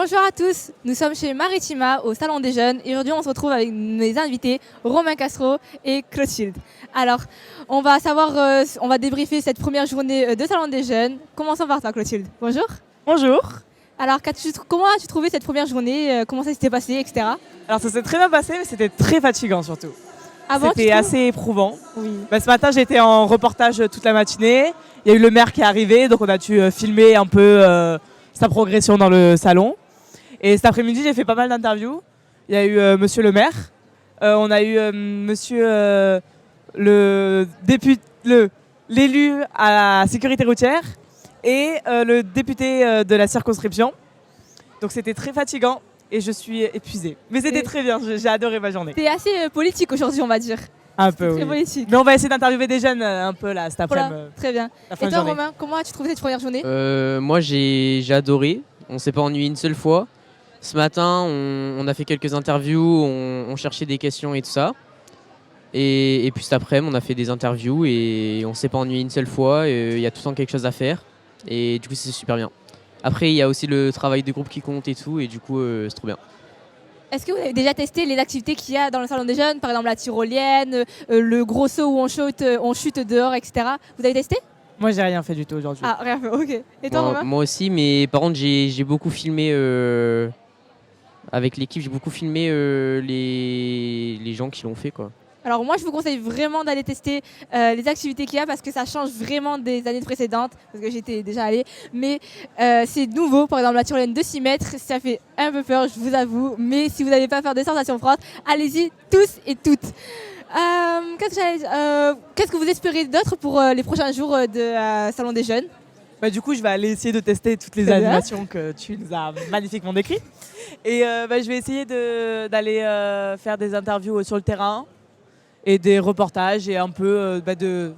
Bonjour à tous, nous sommes chez Maritima au Salon des Jeunes et aujourd'hui on se retrouve avec mes invités Romain Castro et Clotilde. Alors, on va débriefer cette première journée de Salon des Jeunes. Commençons par toi Clotilde. Bonjour. Bonjour. Alors, comment as-tu trouvé cette première journée? Comment ça s'était passé, etc. Alors ça s'est très bien passé, mais c'était très fatigant surtout. C'était assez éprouvant. Oui. Ce matin, j'étais en reportage toute la matinée. Il y a eu le maire qui est arrivé, donc on a dû filmer un peu sa progression dans le salon. Et cet après-midi, j'ai fait pas mal d'interviews. Il y a eu monsieur le maire, on a eu monsieur l'élu à la sécurité routière et le député de la circonscription. Donc c'était très fatigant et je suis épuisée. Mais c'était très bien, j'ai adoré ma journée. C'est assez politique aujourd'hui, on va dire. Un peu, oui. Politique. Mais on va essayer d'interviewer des jeunes un peu là cet après-midi. Voilà, très bien. Et toi Romain, comment as-tu trouvé cette première journée? Moi j'ai adoré, on s'est pas ennuyé une seule fois. Ce matin on a fait quelques interviews, on cherchait des questions et tout ça. Et puis cet après-midi on a fait des interviews et on s'est pas ennuyé une seule fois. Il y a tout le temps quelque chose à faire et du coup c'est super bien. Après il y a aussi le travail de groupe qui compte et tout et du coup c'est trop bien. Est-ce que vous avez déjà testé les activités qu'il y a dans le Salon des Jeunes, par exemple la tyrolienne, le gros saut où on chute dehors, etc. Vous avez testé? Moi j'ai rien fait du tout aujourd'hui. Ah, rien fait, ok. Et toi Romain? Moi aussi, mais par contre j'ai beaucoup filmé avec l'équipe, j'ai beaucoup filmé les gens qui l'ont fait quoi. Alors moi je vous conseille vraiment d'aller tester les activités qu'il y a parce que ça change vraiment des années précédentes, parce que j'étais déjà allée, mais c'est nouveau. Par exemple la tyrolienne de 6 mètres, ça fait un peu peur, je vous avoue, mais si vous n'avez pas peur des sensations fortes, allez-y tous et toutes. Qu'est-ce que vous espérez d'autre pour les prochains jours de Salon des Jeunes? Du coup, je vais aller essayer de tester toutes les animations que tu nous as magnifiquement décrites. Et je vais essayer d'aller faire des interviews sur le terrain et des reportages et un peu de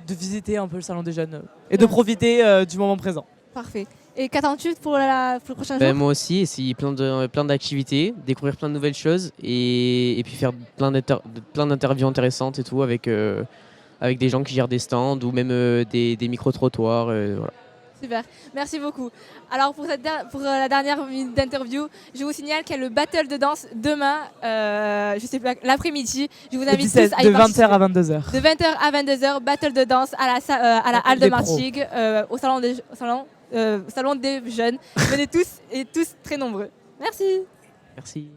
visiter un peu le Salon des Jeunes et de profiter du moment présent. Parfait. Et qu'attends-tu pour le prochain jour? Moi aussi, essayer plein d'activités, découvrir plein de nouvelles choses et puis faire plein d'interviews intéressantes et tout avec des gens qui gèrent des stands ou même des micro-trottoirs. Voilà. Super, merci beaucoup. Alors pour la dernière minute d'interview, je vous signale qu'il y a le battle de danse demain, je sais pas, l'après-midi. Je vous invite tous à y participer. De 20h à 22h. De 20h à 22h, battle de danse à la halle de Martigues, au salon des jeunes. Venez tous et tous très nombreux. Merci. Merci.